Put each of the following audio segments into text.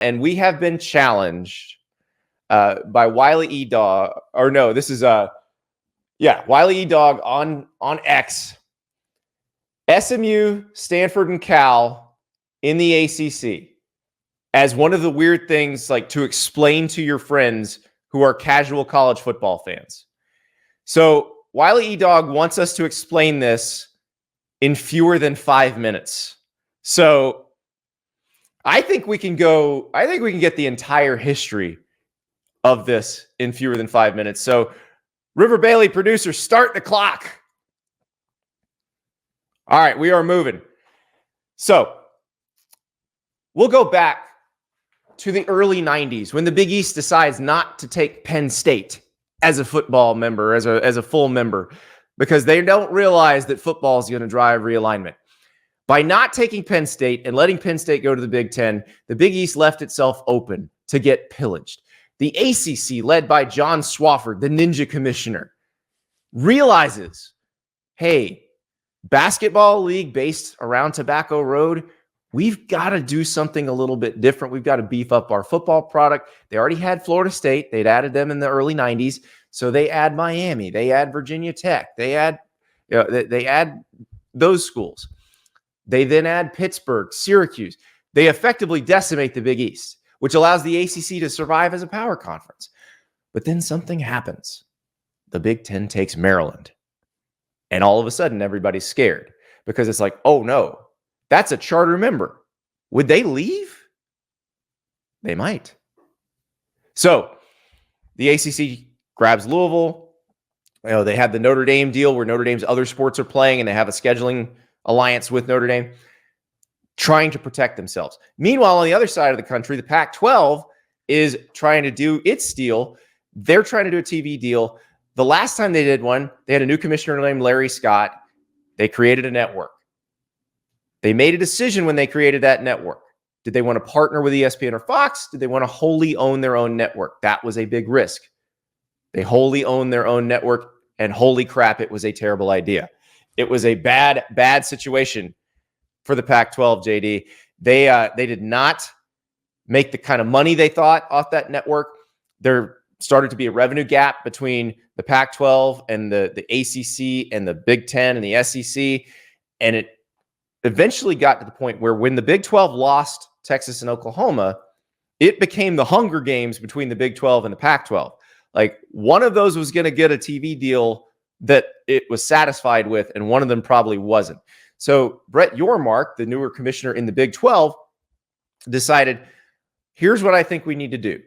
and we have been challenged by Wiley E. Dog, or no, this is Wiley E. Dog on X. SMU, Stanford, and Cal in the ACC as one of the weird things, like, to explain to your friends who are casual college football fans. So Wiley E. Dog wants us to explain this in fewer than 5 minutes. So I think we can get the entire history of this in fewer than 5 minutes. So River Bailey, producer, start the clock. All right, we are moving. So we'll go back to the early 90s when the Big East decides not to take Penn State as a football member, as a full member, because they don't realize that football is going to drive realignment. By not taking Penn State and letting Penn State go to the Big Ten, the Big East left itself open to get pillaged. The ACC, led by John Swofford, the ninja commissioner, realizes, hey, basketball league based around Tobacco Road, we've got to do something a little bit different. We've got to beef up our football product. They already had Florida State. They'd added them in the early 90s. So they add Miami. They add Virginia Tech. They add those schools. They then add Pittsburgh, Syracuse. They effectively decimate the Big East, which allows the ACC to survive as a power conference. But then something happens. The Big Ten takes Maryland. And all of a sudden, everybody's scared because it's like, oh no, that's a charter member. Would they leave? They might. So the ACC grabs Louisville. You know, they have the Notre Dame deal where Notre Dame's other sports are playing and they have a scheduling alliance with Notre Dame, trying to protect themselves. Meanwhile, on the other side of the country, the Pac-12 is trying to do its deal. They're trying to do a TV deal. The last time they did one, they had a new commissioner named Larry Scott. They created a network. They made a decision when they created that network. Did they want to partner with ESPN or Fox? Did they want to wholly own their own network? That was a big risk. They wholly owned their own network, and holy crap, it was a terrible idea. It was a bad situation for the Pac-12, JD. They did not make the kind of money they thought off that network. There started to be a revenue gap between the Pac-12 and the ACC and the Big Ten and the SEC. And it eventually got to the point where when the Big 12 lost Texas and Oklahoma, it became the Hunger Games between the Big 12 and the Pac-12. Like, one of those was going to get a TV deal that it was satisfied with, and one of them probably wasn't. So Brett Yormark, the newer commissioner in the Big 12, decided, here's what I think we need to do.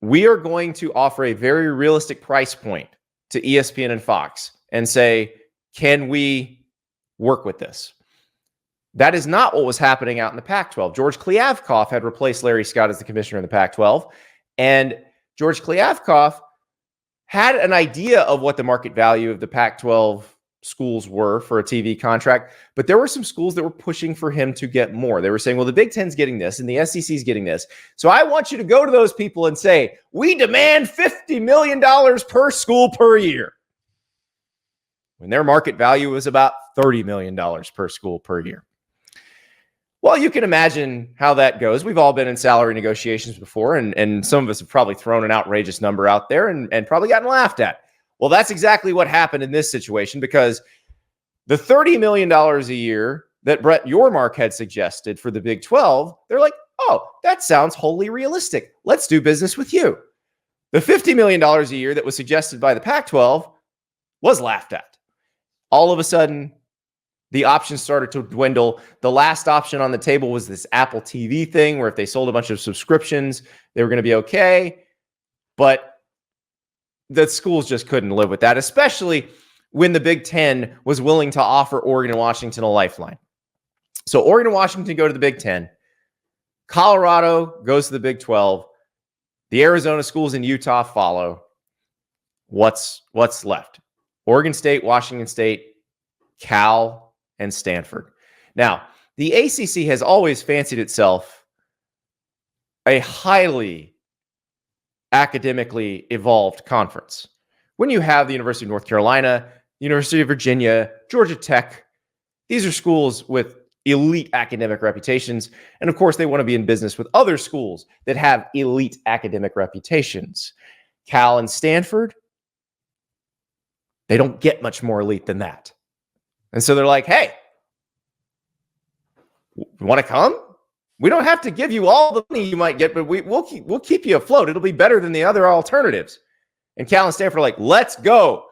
We are going to offer a very realistic price point to ESPN and Fox and say, can we work with this? That is not what was happening out in the Pac-12. George Kliavkoff had replaced Larry Scott as the commissioner in the Pac-12, and George Kliavkoff had an idea of what the market value of the Pac-12 schools were for a TV contract, but there were some schools that were pushing for him to get more. They were saying, well, the Big Ten's getting this and the SEC's getting this. So I want you to go to those people and say, we demand $50 million per school per year, when their market value was about $30 million per school per year. Well, you can imagine how that goes. We've all been in salary negotiations before, and some of us have probably thrown an outrageous number out there and probably gotten laughed at. Well, that's exactly what happened in this situation, because the $30 million a year that Brett Yormark had suggested for the Big 12, they're like, oh, that sounds wholly realistic. Let's do business with you. The $50 million a year that was suggested by the Pac-12 was laughed at. All of a sudden, the options started to dwindle. The last option on the table was this Apple TV thing, where if they sold a bunch of subscriptions, they were going to be okay. But the schools just couldn't live with that, especially when the Big Ten was willing to offer Oregon and Washington a lifeline. So Oregon and Washington go to the Big Ten. Colorado goes to the Big 12. The Arizona schools in Utah follow. What's left? Oregon State, Washington State, Cal, and Stanford. Now, the ACC has always fancied itself a highly academically evolved conference. When you have the University of North Carolina, University of Virginia, Georgia Tech, these are schools with elite academic reputations. And of course, they want to be in business with other schools that have elite academic reputations. Cal and Stanford, they don't get much more elite than that. And so they're like, hey, you want to come? We don't have to give you all the money you might get, but we'll keep you afloat. It'll be better than the other alternatives. And Cal and Stanford are like, let's go.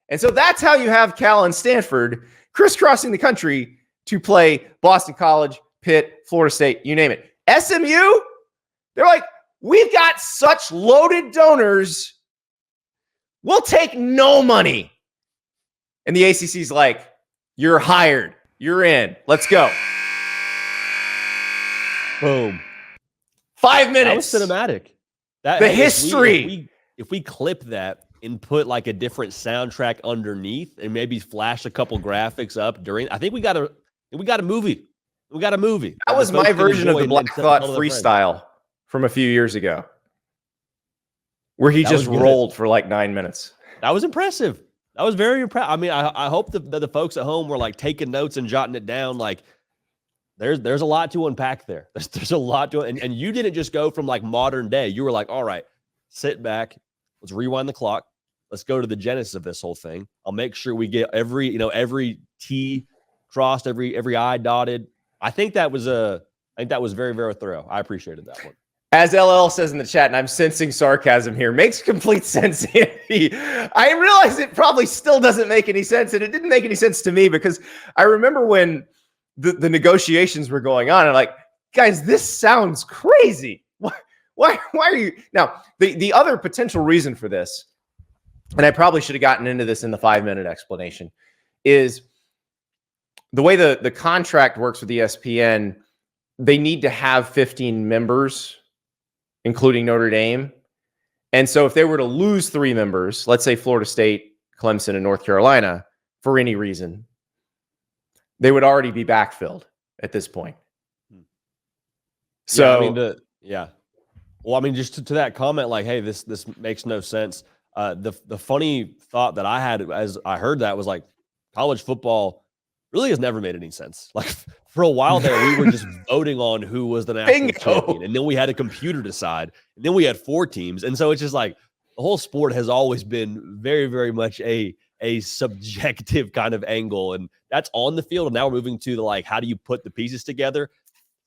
And so that's how you have Cal and Stanford crisscrossing the country to play Boston College, Pitt, Florida State, you name it. SMU, they're like, we've got such loaded donors. We'll take no money. And the ACC's like, you're hired. You're in. Let's go. Boom. 5 minutes. That was cinematic. The history. If we clip that and put like a different soundtrack underneath and maybe flash a couple graphics up during, I think we got a movie. We got a movie. That was my version of the Black Thought freestyle from a few years ago, where he just rolled for like 9 minutes. That was impressive. That was very impressive. I mean, I hope that the folks at home were like taking notes and jotting it down. Like, there's a lot to unpack there. There's a lot to, and you didn't just go from like modern day. You were like, all right, sit back. Let's rewind the clock. Let's go to the genesis of this whole thing. I'll make sure we get every T crossed, every I dotted. I think that was very, very thorough. I appreciated that one. As LL says in the chat, and I'm sensing sarcasm here, makes complete sense, Andy. I realize it probably still doesn't make any sense, and it didn't make any sense to me because I remember when the negotiations were going on, and like, guys, this sounds crazy. Why are you now? The other potential reason for this, and I probably should have gotten into this in the 5-minute explanation, is the way the contract works with ESPN. They need to have 15 members, including Notre Dame. And so if they were to lose 3 members, let's say Florida State, Clemson, and North Carolina, for any reason, they would already be backfilled at this point. So, yeah. Well, I mean, just to that comment, like, hey, this makes no sense. The funny thought that I had as I heard that was like, college football really has never made any sense. Like, for a while there, we were just voting on who was the national champion, and then we had a computer decide, and then we had 4 teams, and so it's just like the whole sport has always been very, very much a subjective kind of angle, and that's on the field. And now we're moving to the like, how do you put the pieces together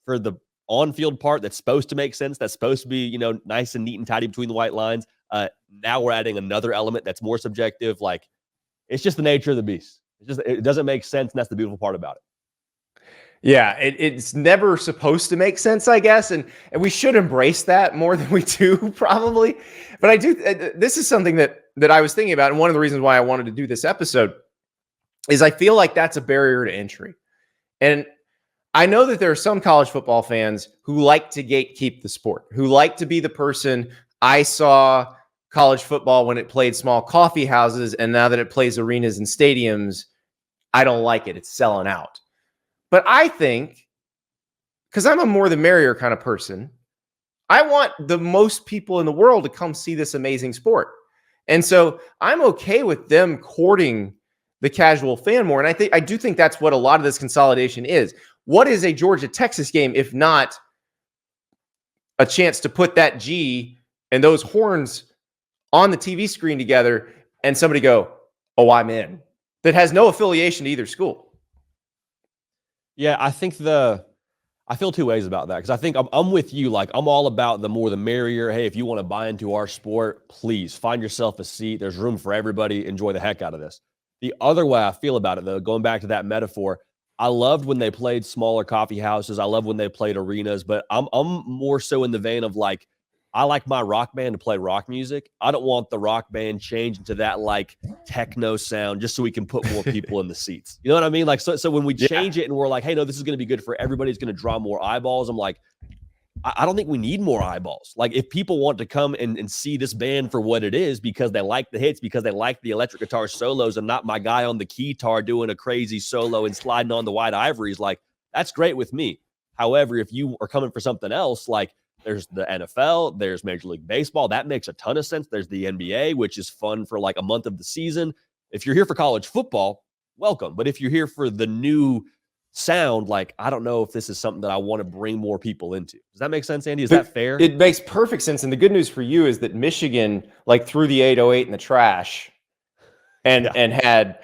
for the on-field part that's supposed to make sense, that's supposed to be, nice and neat and tidy between the white lines. Now we're adding another element that's more subjective. Like, it's just the nature of the beast. It doesn't make sense, and that's the beautiful part about it. Yeah, it's never supposed to make sense, I guess, and we should embrace that more than we do, probably. But I do. This is something that I was thinking about, and one of the reasons why I wanted to do this episode is I feel like that's a barrier to entry. And I know that there are some college football fans who like to gatekeep the sport, who like to be the person, I saw college football when it played small coffee houses, and now that it plays arenas and stadiums, I don't like it. It's selling out. But I think, because I'm a more the merrier kind of person, I want the most people in the world to come see this amazing sport. And so I'm okay with them courting the casual fan more. And I do think that's what a lot of this consolidation is. What is a Georgia-Texas game if not a chance to put that G and those horns on the TV screen together and somebody go, oh, I'm in, that has no affiliation to either school? Yeah, I think I feel 2 ways about that, because I think I'm with you. Like, I'm all about the more the merrier. Hey, if you want to buy into our sport, please find yourself a seat. There's room for everybody. Enjoy the heck out of this. The other way I feel about it, though, going back to that metaphor, I loved when they played smaller coffee houses. I love when they played arenas, but I'm more so in the vein of like, I like my rock band to play rock music. I don't want the rock band change into that like techno sound just so we can put more people in the seats. You know what I mean? Like, so when we change it and we're like, hey, no, this is going to be good for everybody, it's going to draw more eyeballs. I'm like, I don't think we need more eyeballs. Like, if people want to come and see this band for what it is, because they like the hits, because they like the electric guitar solos and not my guy on the keytar doing a crazy solo and sliding on the white ivories, like, that's great with me. However, if you are coming for something else, like, there's the NFL, there's Major League Baseball, that makes a ton of sense. There's the NBA, which is fun for like a month of the season. If you're here for college football, welcome. But if you're here for the new sound like, I don't know if this is something that I want to bring more people into. Does that make sense, Andy? Is But that fair? It makes perfect sense. And the good news for you is that Michigan, like, threw the 808 in the trash and had,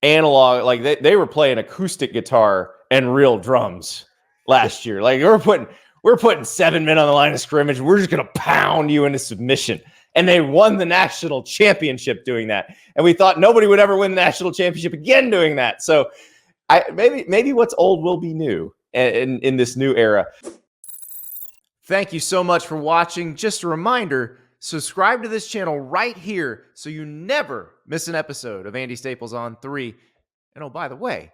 analog, like they were playing acoustic guitar and real drums last year. Like, we're putting 7 men on the line of scrimmage. We're just going to pound you into submission. And they won the national championship doing that. And we thought nobody would ever win the national championship again doing that. So maybe what's old will be new in this new era. Thank you so much for watching. Just a reminder, subscribe to this channel right here so you never miss an episode of Andy Staples on 3. And oh, by the way,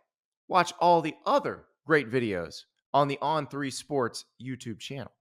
watch all the other great videos on the On3 Sports YouTube channel.